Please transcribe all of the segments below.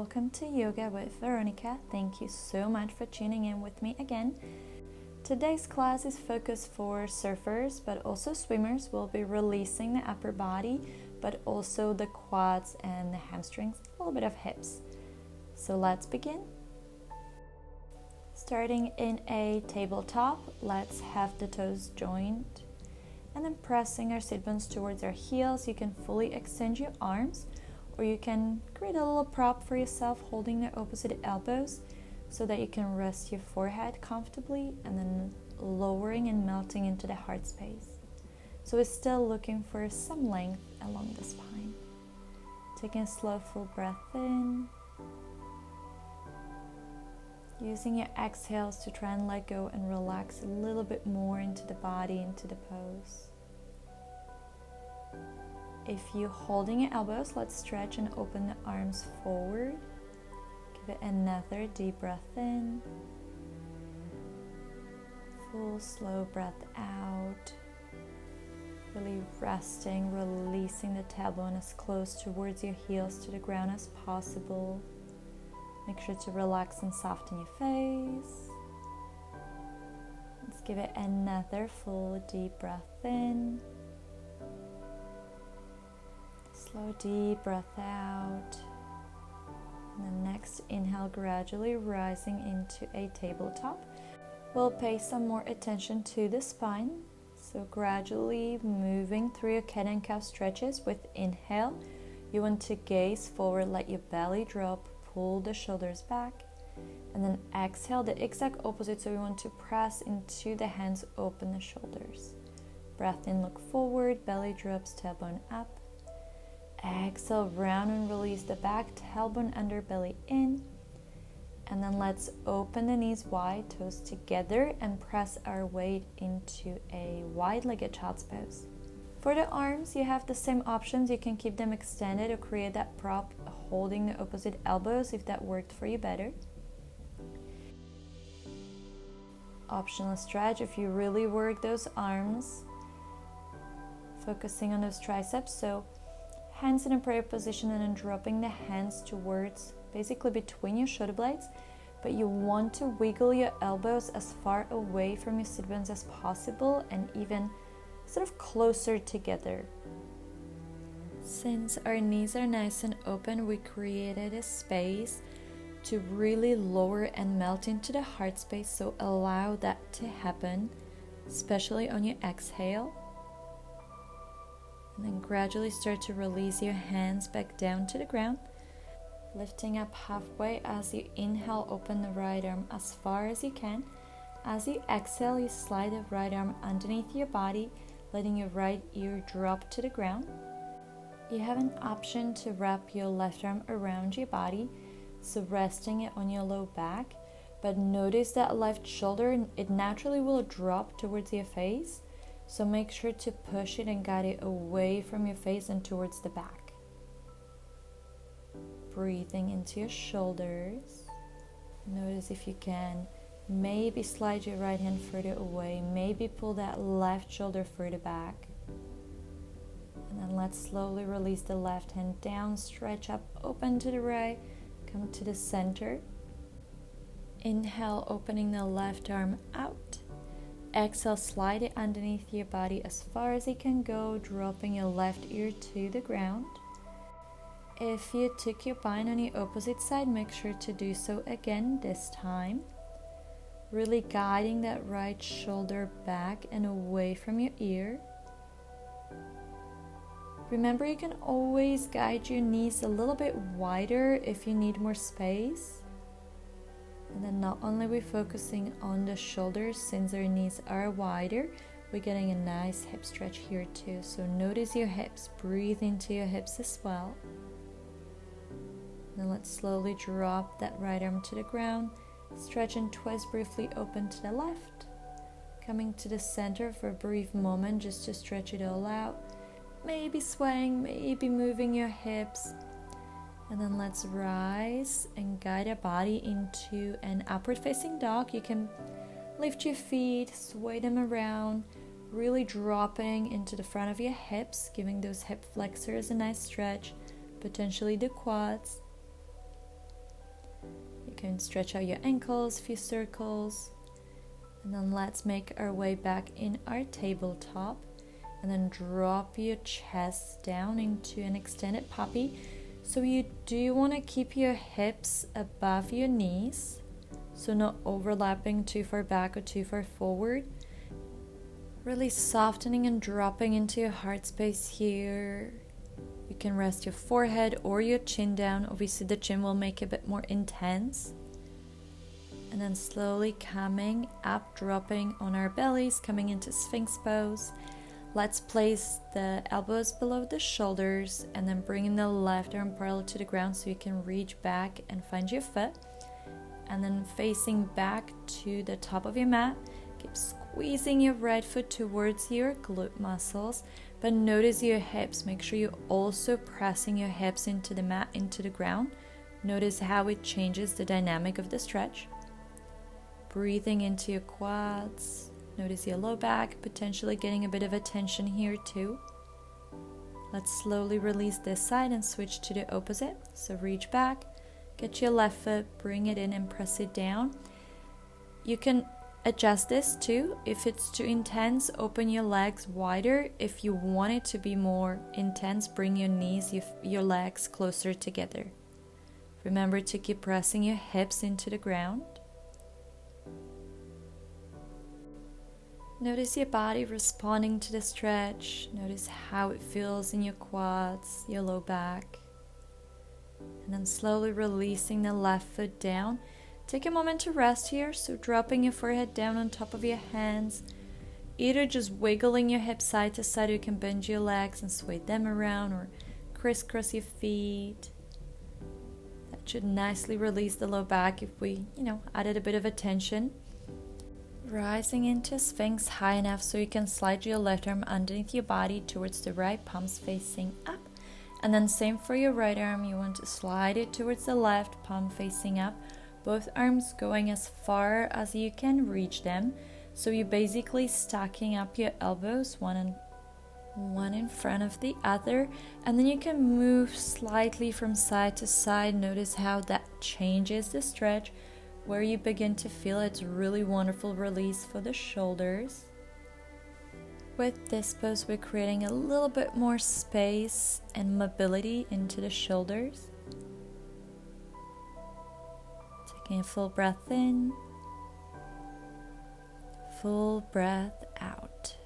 welcome to Yoga with Veronica. Thank you so much for tuning in with me again. Today's class is focused for surfers, but also swimmers. We'll be releasing the upper body, but also the quads and the hamstrings, a little bit of hips. So let's begin. Starting in a tabletop, let's have the toes joined and then pressing our sit bones towards our heels. You can fully extend your arms, or you can create a little prop for yourself holding the opposite elbows so that you can rest your forehead comfortably and then lowering and melting into the heart space. So we're still looking for some length along the spine. Taking a slow full breath in. Using your exhales to try and let go and relax a little bit more into the body, into the pose. If you're holding your elbows, let's stretch and open the arms forward. Give it another deep breath in. Full slow breath out. Really resting, releasing the tailbone as close towards your heels to the ground as possible. Make sure to relax and soften your face. Let's give it another full deep breath in. Slow deep breath out. And the next inhale, gradually rising into a tabletop. We'll pay some more attention to the spine. So gradually moving through your cat and cow stretches. With inhale, you want to gaze forward, let your belly drop, pull the shoulders back. And then exhale, the exact opposite. So we want to press into the hands, open the shoulders. Breath in, look forward, belly drops, tailbone up. Exhale, round and release the back, tailbone under, belly in. And then let's open the knees wide, toes together, and press our weight into a wide-legged child's pose. For the arms, you have the same options. You can keep them extended or create that prop holding the opposite elbows if that worked for you better. Optional stretch if you really work those arms, focusing on those triceps. So hands in a prayer position and then dropping the hands towards, basically between your shoulder blades, but you want to wiggle your elbows as far away from your sit bones as possible and even sort of closer together. Since our knees are nice and open, we created a space to really lower and melt into the heart space, so allow that to happen, especially on your exhale. And then gradually start to release your hands back down to the ground. Lifting up halfway as you inhale, open the right arm as far as you can. As you exhale, you slide the right arm underneath your body, letting your right ear drop to the ground. You have an option to wrap your left arm around your body, so resting it on your low back. But notice that left shoulder, it naturally will drop towards your face. So make sure to push it and guide it away from your face and towards the back. Breathing into your shoulders. Notice if you can, maybe slide your right hand further away, maybe pull that left shoulder further back. And then let's slowly release the left hand down, stretch up, open to the right, come to the center. Inhale, opening the left arm out. Exhale, slide it underneath your body as far as it can go, dropping your left ear to the ground. If you took your bind on your opposite side, make sure to do so again this time. Really guiding that right shoulder back and away from your ear. Remember, you can always guide your knees a little bit wider if you need more space. And then not only are we focusing on the shoulders, since our knees are wider, we're getting a nice hip stretch here too. So notice your hips, breathe into your hips as well. Then let's slowly drop that right arm to the ground. Stretch and twist briefly, open to the left. Coming to the center for a brief moment just to stretch it all out. Maybe swaying, maybe moving your hips. And then let's rise and guide our body into an upward facing dog. You can lift your feet, sway them around, really dropping into the front of your hips, giving those hip flexors a nice stretch, potentially the quads. can stretch out your ankles, a few circles. And then let's make our way back in our tabletop. And then drop your chest down into an extended puppy. So you do want to keep your hips above your knees, so not overlapping too far back or too far forward. Really softening and dropping into your heart space here. You can rest your forehead or your chin down. Obviously the chin will make it a bit more intense. And then slowly coming up, dropping on our bellies, coming into Sphinx pose. Let's place the elbows below the shoulders and then bringing the left arm parallel to the ground so you can reach back and find your foot. And then facing back to the top of your mat. Keep squeezing your right foot towards your glute muscles, but notice your hips. Make sure you're also pressing your hips into the mat, into the ground. Notice how it changes the dynamic of the stretch. Breathing into your quads. Notice your low back, potentially getting a bit of a tension here too. Let's slowly release this side and switch to the opposite. So reach back, get your left foot, bring it in and press it down. You can adjust this too. If it's too intense, open your legs wider. If you want it to be more intense, bring your knees, your legs closer together. Remember to keep pressing your hips into the ground. Notice your body responding to the stretch. Notice how it feels in your quads, your low back. And then slowly releasing the left foot down. Take a moment to rest here, so dropping your forehead down on top of your hands. Either just wiggling your hips side to side, you can bend your legs and sway them around, or crisscross your feet. That should nicely release the low back if we, added a bit of a tension. Rising into Sphinx high enough so you can slide your left arm underneath your body towards the right, palms facing up. And then same for your right arm, you want to slide it towards the left, palm facing up. Both arms going as far as you can reach them. So you're basically stacking up your elbows, one in front of the other. And then you can move slightly from side to side. Notice how that changes the stretch. Where you begin to feel it's really wonderful release for the shoulders. With this pose, we're creating a little bit more space and mobility into the shoulders. Taking a full breath in, full breath out.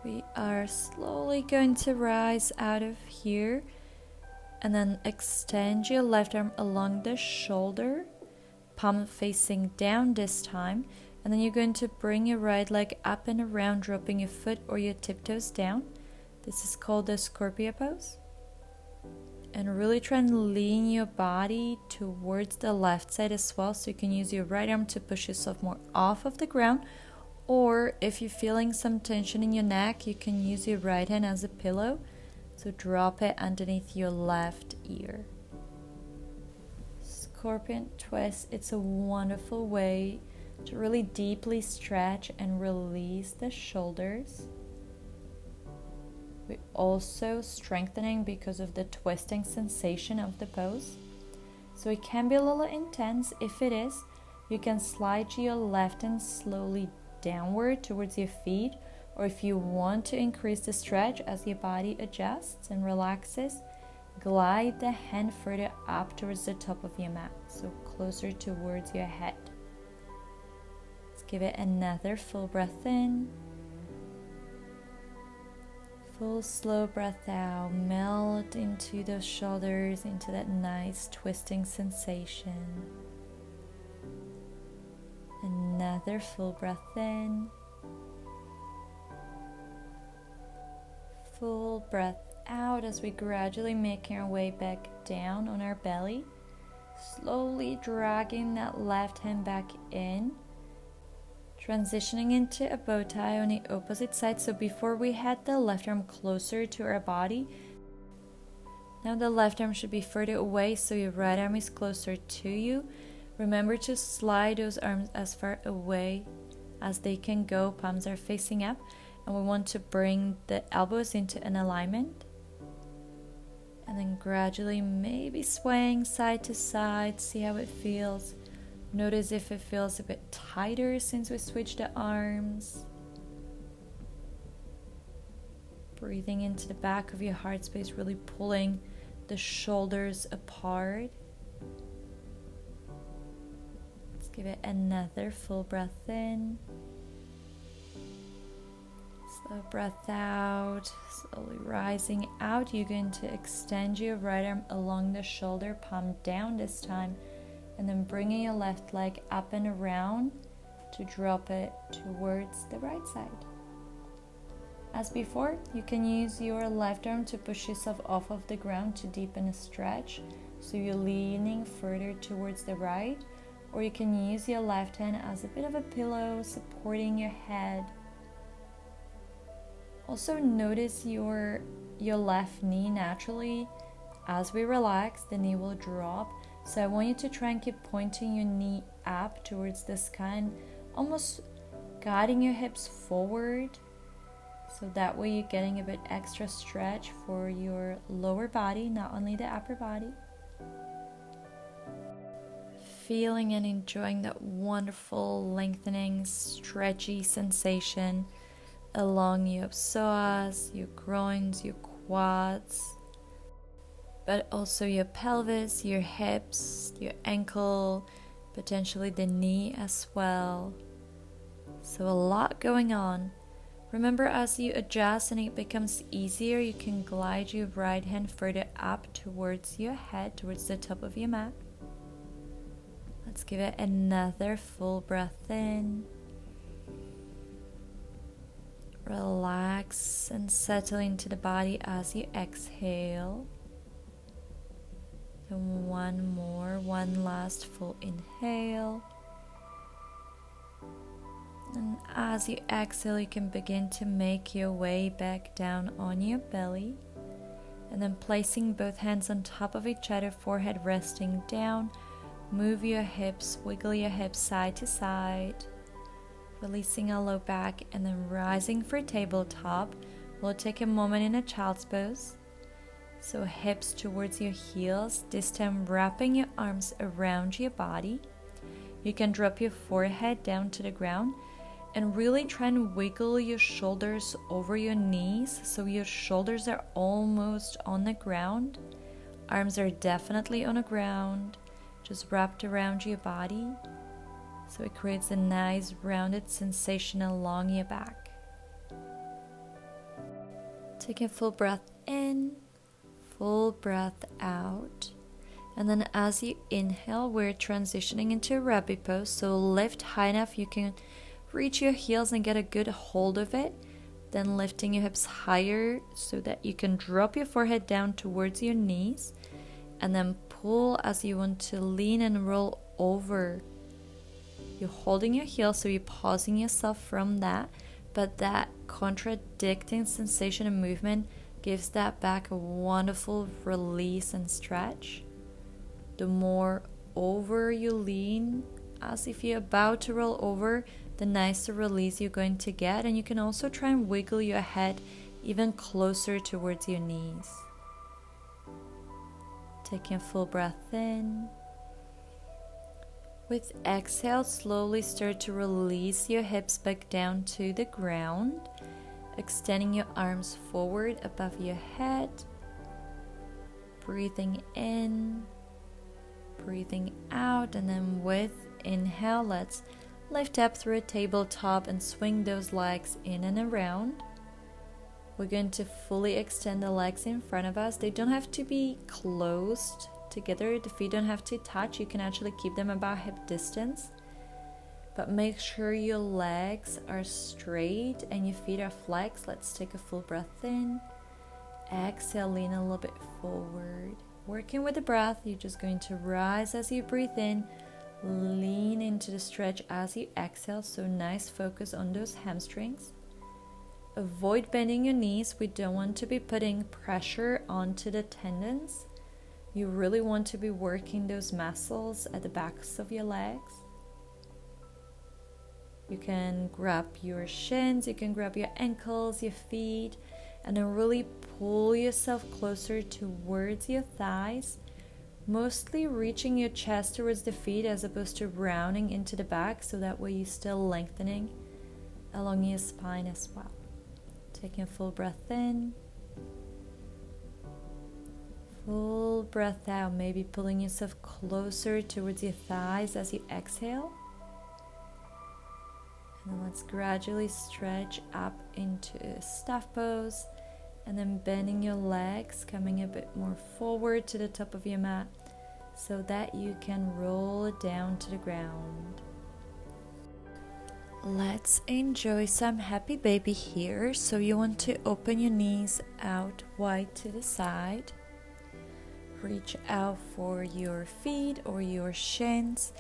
We are slowly going to rise out of here. And then extend your left arm along the shoulder, palm facing down this time. And then you're going to bring your right leg up and around, dropping your foot or your tiptoes down. This is called the Scorpio pose. And really try and lean your body towards the left side as well. So you can use your right arm to push yourself more off of the ground. Or if you're feeling some tension in your neck, you can use your right hand as a pillow. So drop it underneath your left ear. Scorpion twist. It's a wonderful way to really deeply stretch and release the shoulders. We're also strengthening because of the twisting sensation of the pose. So it can be a little intense. If it is, you can slide your left hand slowly downward towards your feet. Or if you want to increase the stretch as your body adjusts and relaxes, glide the hand further up towards the top of your mat, so closer towards your head. Let's give it another full breath in. Full slow breath out. Melt into those shoulders, into that nice twisting sensation. Another full breath in. Full breath out as we gradually make our way back down on our belly. Slowly dragging that left hand back in. Transitioning into a bow tie on the opposite side. So before we had the left arm closer to our body, now the left arm should be further away so your right arm is closer to you. Remember to slide those arms as far away as they can go. Palms are facing up. And we want to bring the elbows into an alignment. And then gradually maybe swaying side to side, see how it feels. Notice if it feels a bit tighter since we switched the arms. Breathing into the back of your heart space, really pulling the shoulders apart. Let's give it another full breath in. Slow breath out, slowly rising out. You're going to extend your right arm along the shoulder, palm down this time, and then bringing your left leg up and around to drop it towards the right side. As before, you can use your left arm to push yourself off of the ground to deepen a stretch, so you're leaning further towards the right, or you can use your left hand as a bit of a pillow supporting your head. Also notice your left knee naturally. As we relax, the knee will drop. So I want you to try and keep pointing your knee up towards the sky and almost guiding your hips forward. So that way you're getting a bit extra stretch for your lower body, not only the upper body. Feeling and enjoying that wonderful lengthening, stretchy sensation along your psoas, your groins, your quads, but also your pelvis, your hips, your ankle, potentially the knee as well. So a lot going on. Remember, as you adjust and it becomes easier, you can glide your right hand further up towards your head, towards the top of your mat. Let's give it another full breath in. Relax and settle into the body as you exhale. Then one last full inhale. And as you exhale, you can begin to make your way back down on your belly. And then placing both hands on top of each other, forehead resting down. Move your hips, wiggle your hips side to side. Releasing our low back and then rising for tabletop. We'll take a moment in a child's pose. So hips towards your heels, this time wrapping your arms around your body. You can drop your forehead down to the ground and really try and wiggle your shoulders over your knees so your shoulders are almost on the ground. Arms are definitely on the ground, just wrapped around your body. So it creates a nice rounded sensation along your back. Take a full breath in, full breath out. And then as you inhale, we're transitioning into a rabbit pose. So lift high enough you can reach your heels and get a good hold of it. Then lifting your hips higher so that you can drop your forehead down towards your knees. And then pull as you want to lean and roll over. You're holding your heels, so you're pausing yourself from that, but that contradicting sensation and movement gives that back a wonderful release and stretch. The more over you lean, as if you're about to roll over, the nicer release you're going to get. And you can also try and wiggle your head even closer towards your knees. Taking a full breath in. With exhale, slowly start to release your hips back down to the ground, extending your arms forward above your head, breathing in, breathing out, and then with inhale, let's lift up through a tabletop and swing those legs in and around. We're going to fully extend the legs in front of us. They don't have to be closed together. The feet don't have to touch. You can actually keep them about hip distance, but make sure your legs are straight and your feet are flexed. Let's take a full breath in. Exhale, lean a little bit forward. Working with the breath, you're just going to rise as you breathe in, lean into the stretch as you exhale. So nice focus on those hamstrings. Avoid bending your knees. We don't want to be putting pressure onto the tendons. You really want to be working those muscles at the backs of your legs. You can grab your shins, you can grab your ankles, your feet, and then really pull yourself closer towards your thighs, mostly reaching your chest towards the feet as opposed to rounding into the back, so that way you're still lengthening along your spine as well. Taking a full breath in, full breath out, maybe pulling yourself closer towards your thighs as you exhale. And then let's gradually stretch up into a staff pose, and then bending your legs, coming a bit more forward to the top of your mat so that you can roll it down to the ground. Let's enjoy some happy baby here. So you want to open your knees out wide to the side. Reach out for your feet or your shins,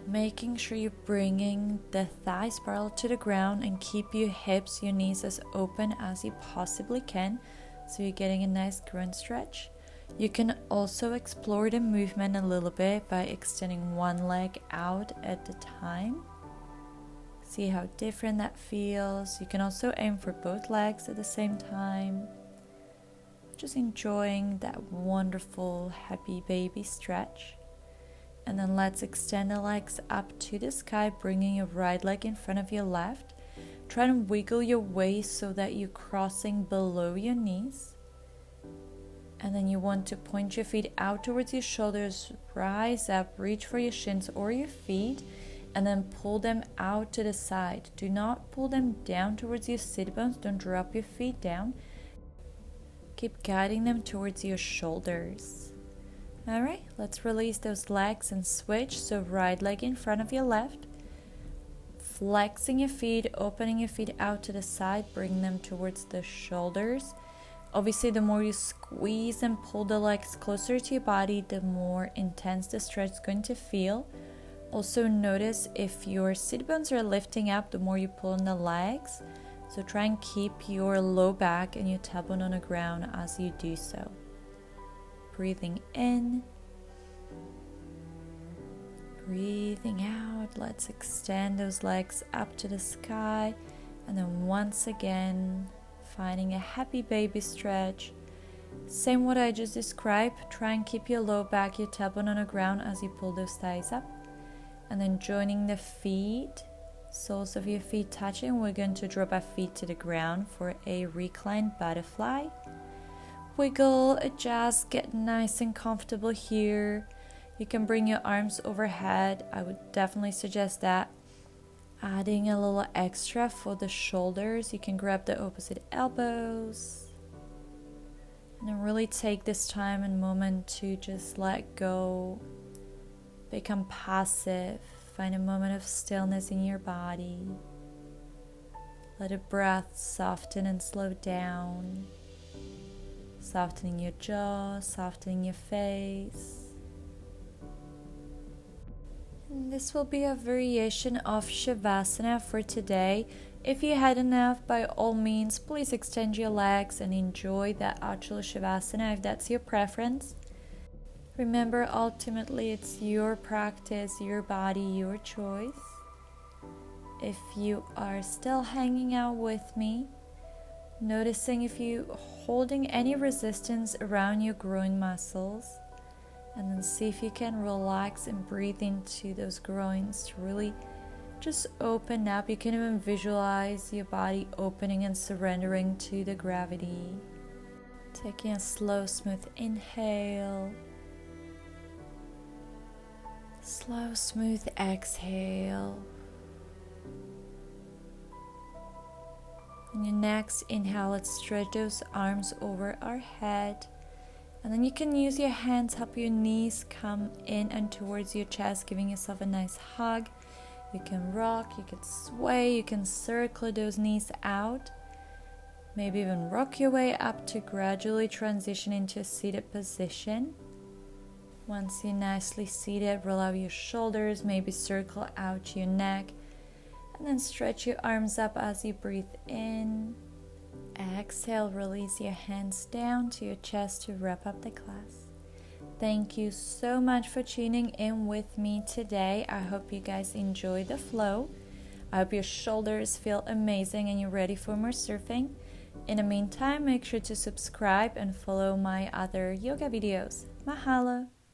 making sure you're bringing the thighs parallel to the ground, and keep your hips, your knees as open as you possibly can, so you're getting a nice groin stretch. You can also explore the movement a little bit by extending one leg out at a time. See how different that feels. You can also aim for both legs at the same time. Just enjoying that wonderful happy baby stretch. And then let's extend the legs up to the sky, bringing your right leg in front of your left. Try and wiggle your waist so that you're crossing below your knees. And then you want to point your feet out towards your shoulders, rise up, reach for your shins or your feet, and then pull them out to the side. Do not pull them down towards your sit bones. Don't drop your feet down. Keep guiding them towards your shoulders. Alright, let's release those legs and switch. So right leg in front of your left. Flexing your feet, opening your feet out to the side, bring them towards the shoulders. Obviously, the more you squeeze and pull the legs closer to your body, the more intense the stretch is going to feel. Also notice if your sit bones are lifting up, the more you pull on the legs. So try and keep your low back and your tailbone on the ground as you do so. Breathing in. Breathing out. Let's extend those legs up to the sky. And then once again, finding a happy baby stretch. Same what I just described. Try and keep your low back, your tailbone on the ground as you pull those thighs up. And then joining the feet, soles of your feet touching. We're going to drop our feet to the ground for a reclined butterfly. Wiggle, adjust, get nice and comfortable here. You can bring your arms overhead. I would definitely suggest that. Adding a little extra for the shoulders. You can grab the opposite elbows. And then really take this time and moment to just let go. Become passive. Find a moment of stillness in your body. Let the breath soften and slow down. Softening your jaw, softening your face. And this will be a variation of Shavasana for today. If you had enough, by all means, please extend your legs and enjoy that actual Shavasana if that's your preference. Remember, ultimately, it's your practice, your body, your choice. If you are still hanging out with me, noticing if you're holding any resistance around your groin muscles, and then see if you can relax and breathe into those groins to really just open up. You can even visualize your body opening and surrendering to the gravity. Taking a slow, smooth inhale. Slow, smooth exhale. On your next inhale, let's stretch those arms over our head. And then you can use your hands, help your knees come in and towards your chest, giving yourself a nice hug. You can rock, you can sway, you can circle those knees out. Maybe even rock your way up to gradually transition into a seated position. Once you're nicely seated, roll out your shoulders, maybe circle out your neck, and then stretch your arms up as you breathe in. Exhale, release your hands down to your chest to wrap up the class. Thank you so much for tuning in with me today. I hope you guys enjoy the flow. I hope your shoulders feel amazing and you're ready for more surfing. In the meantime, make sure to subscribe and follow my other yoga videos. Mahalo!